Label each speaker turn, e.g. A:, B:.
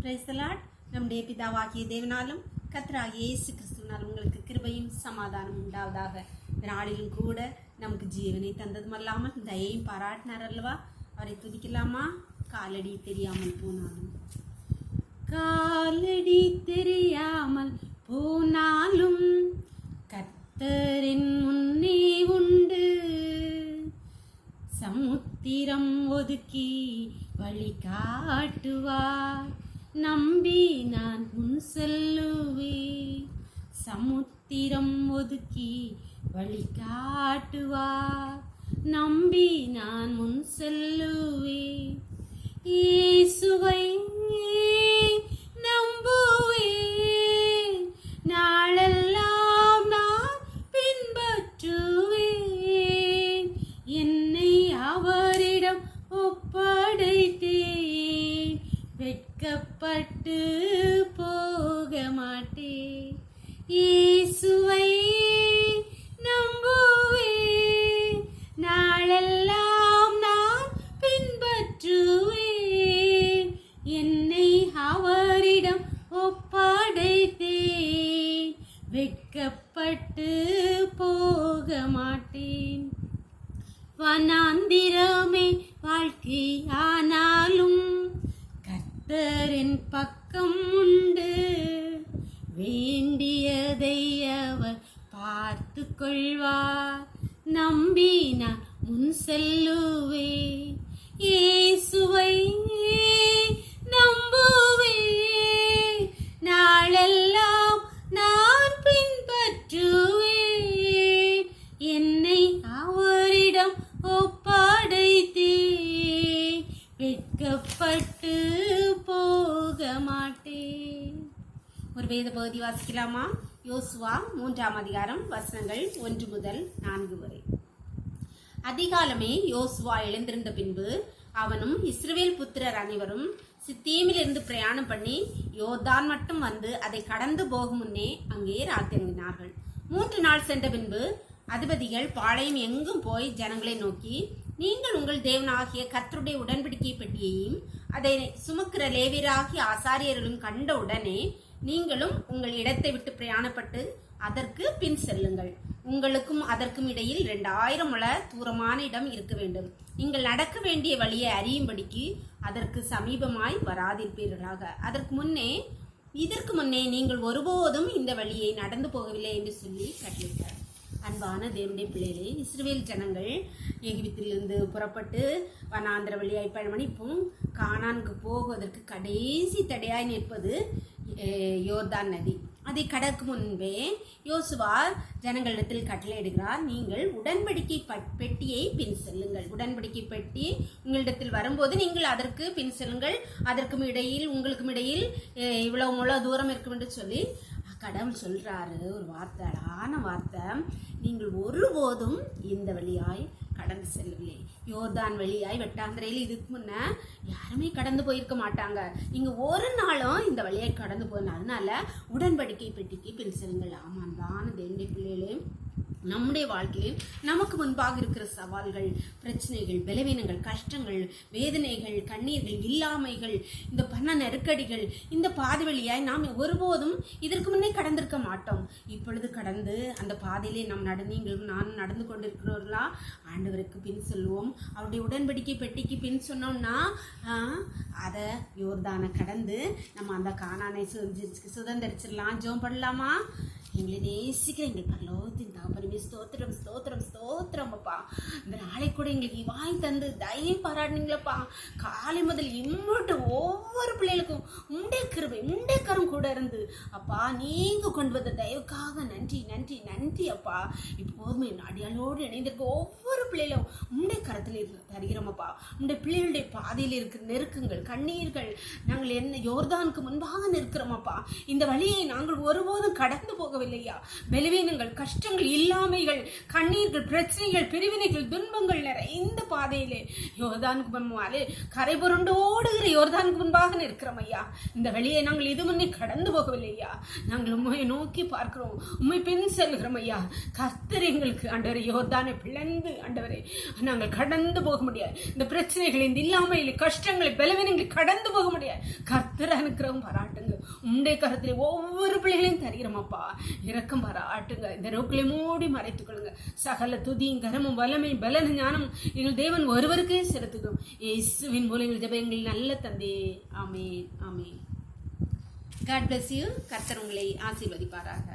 A: Praise the Lord. நம்முடைய பிதாவாகிய தேவனாலும் கர்த்தராகிய இயேசு கிறிஸ்துவினால் உங்களுக்கு கிருபையும் சமாதானம் உண்டாவதாக. இந்த நாளிலும் கூட நமக்கு ஜீவனை தந்ததும் அல்லாமல் தயையும் பாராட்டினார் அல்லவா? அவரை துதிக்கலாமா? காலடி தெரியாமல் போனாலும், காலடி தெரியாமல் போனாலும் கர்த்தரின் முன்னே உண்டு. சமுத்திரம் ஒதுக்கி வழி காட்டுவார், நம்பி நான் முன் செல்லுவேன். சமுத்திரம் ஒதுக்கி வழி காட்டுவார், நம்பி நான் முன் செல்லுவேன். இயேசுவை நம்புவேன், நாளெல்லாம் நான் பின்பற்றுவேன். என்னை அவரிடம் ஒப்படைத்தேன், வெட்கப்பட்டு போக மாட்டேன். இயேசுவை நம்புவேன், நாளெல்லாம் நான் பின்பற்றுவேன். என்னை அவரிடம் ஒப்படைத்தேன், வெட்கப்பட்டு போக மாட்டேன். வனாந்திரமே வாழ்க்கை ஆனாலும் கர்த்தரின் பக்கம் உண்டு. வேண்டியதை அவர் பார்த்து கொள்வார், நம்பி நான் முன் செல்லுவேன். இயேசுவை நம்புவேன், நாளெல்லாம் நான் பின்பற்றுவேன். என்னை அவரிடம் ஒப்படைத்தேன், வெட்கப்பட்டு போக மாட்டேன். ஒரு வேத பகுதி வாசிக்கலாமா? யோசுவா 3ஆம் அதிகாரம் வசனங்கள் 1 முதல் 4 வரை. அதிகாலமே யோசுவா எழுந்திருந்த பின்பு அவனும் இஸ்ரவேல் புத்திரர் அனைவரும் சித்தீமிலிருந்து பிரயாணம் பண்ணி யோர்தான் மட்டும் வந்து அதை கடந்து போகும் முன்னே அங்கே ராத்திரங்கினார்கள். 3 நாள் சென்ற பின்பு அதிபதிகள் பாளையம் எங்கும் போய் ஜனங்களை நோக்கி, நீங்கள் உங்கள் தேவனாகிய கர்த்தருடைய உடன்படிக்கை பெட்டியையும் அதை சுமக்கிற லேவியராகிய ஆசாரியர்களும் கண்ட உடனே நீங்களும் உங்கள் இடத்தை விட்டு பிரயாணப்பட்டு அதற்கு பின் செல்லுங்கள். உங்களுக்கும் அதற்கும் இடையில் 2000 முழ தூரமான இடம் இருக்க வேண்டும். நீங்கள் நடக்க வேண்டிய வழியை அறியும்படிக்கு அதற்கு சமீபமாய் வராதிருப்பீர்களாக. இதற்கு முன்னே நீங்கள் ஒருபோதும் இந்த வழியை நடந்து போகவில்லை என்று சொல்லி கட்டளையிட்டார். அன்பான தேவனுடைய பிள்ளைகளே, இஸ்ரவேல் ஜனங்கள் எகிப்திலிருந்து புறப்பட்டு வனாந்திர வழியாய் பயணம் கானானுக்கு போவதற்கு கடைசி தடையாய் நிற்பது யோர்தான் நதி. அதை கடக்கும் முன்பே யோசுவா ஜனங்களிடத்தில் கட்டளையிடுகிறார், நீங்கள் உடன்படிக்கை பெட்டியை பின் செல்லுங்கள். உடன்படிக்கை பெட்டி உங்களிடத்தில் வரும்போது நீங்கள் அதற்கு பின் செல்லுங்கள். அதற்கும் இடையில் உங்களுக்கும் இடையில் இவ்வளவு தூரம் இருக்கும் என்று சொல்லி கடவுள் சொல்றாரு. ஒரு வார்த்தை, அழகான வார்த்தை. நீங்கள் ஒருபோதும் இந்த வழியாய் கடந்து செல்லவில்லை. யோர்தான் வழியாய் வெட்டாந்திரையில் இதுக்கு முன்ன யாருமே கடந்து போயிருக்க மாட்டாங்க. நீங்க ஒரு நாளும் இந்த வழியாய் கடந்து போன, அதனால உடன்படிக்கை பெட்டிக்கு பின் செல்லுங்கள். ஆமாம் தான தேவனுடைய பிள்ளைகளே, நம்முடைய வாழ்க்கையில் நமக்கு முன்பாக இருக்கிற சவால்கள், பிரச்சனைகள், பலவீனங்கள், கஷ்டங்கள், வேதனைகள், கண்ணீர்கள், இல்லாமைகள், இந்த பண நெருக்கடிகள், இந்த பாதை வழியாய் நாம் ஒருபோதும் இதற்கு முன்னே கடந்திருக்க மாட்டோம். இப்பொழுது கடந்து அந்த பாதையிலே நீங்களும் நானும் நடந்து கொண்டிருக்கிறவர்களா ஆண்டவருக்கு பின் சொல்லுவோம். அவருடைய உடன்படிக்கை பெட்டிக்கு பின் சொன்னோம்னா அதை யோர்தானை கடந்து நம்ம அந்த கானானை சுதந்திரிச்சிடலாம். ஜெபம் பண்ணலாமா? எங்களை நேசிக்கிற எங்கள் பரலோகத்தின் தகப்பனே, ஸ்தோத்திரம் ஸ்தோத்திரம் ஸ்தோத்திரம் அப்பா. இந்த நாளை கூட எங்களுக்கு வாய் தந்து தயவு பாராட்டினீங்களப்பா. காலை முதல் இம்மட்டு ஒவ்வொரு பிள்ளைகளுக்கும் உண்டே கிருபை உண்டே கரும் கூட இருந்து அப்பா நீங்க கொண்டு வந்த தயவுக்காக நன்றி நன்றி நன்றி அப்பா. இப்போதுமே அடியாளோடு இணைந்திருக்க ஒவ்வொரு பிள்ளைகளும் உண்டே கரத்தில் தருகிறோமப்பா. உடைய பிள்ளைகளுடைய பாதையில் இருக்கிற நெருக்கங்கள், கண்ணீர்கள், நாங்கள் என்ன யோர்தானுக்கு முன்பாக நிற்கிறோமப்பா. இந்த வழியை நாங்கள் ஒருபோதும் கடந்து போக போகவில்லையா. பலவீனங்கள், கஷ்டங்கள், இல்லாமைகள், கண்ணீர்கள், பிரச்சனைகள், பிரிவினைகள், துன்பங்கள் நிறைந்த பாதையிலே யோர்தானுக்கு முன்பாலே கரை புரண்டோடுகிற யோர்தானுக்கு முன்பாக நிற்கிறோம் ஐயா. இந்த வழியை நாங்கள் இது முன்னே கடந்து போகவில்லையா. நாங்கள் உண்மையை நோக்கி பார்க்கிறோம், உண்மை பின் செல்கிறோம் ஐயா. கர்த்தர் எங்களுக்கு ஆண்டவரை யோர்தானை பிளந்து ஆண்டவரை நாங்கள் கடந்து போக முடியாது. இந்த பிரச்சனைகளை, இந்த இல்லாமையில கஷ்டங்களை, பலவீனங்களை கடந்து போக முடியாது. கர்த்தர் அனுக்கிரகம் பாராட்டுங்க. உண்டைய கருத்திலே ஒவ்வொரு பிள்ளைகளையும் தருகிறோம் அப்பா. இரக்கம் பாராட்டுங்க. இந்த நோக்களை மூடி மறைத்துக் கொள்ளுங்க. சகல துதியும் கரமும் வல்லமையும் பலன ஞானம் எங்கள் தேவன் ஒருவருக்கே செலுத்துகிறோம். இயேசுவின் மூலம் எங்கள் ஜெபங்கள் நல்ல தந்தே. ஆமென், ஆமென். God bless you. கர்த்தர் உங்களை ஆசீர்வதிப்பாராக.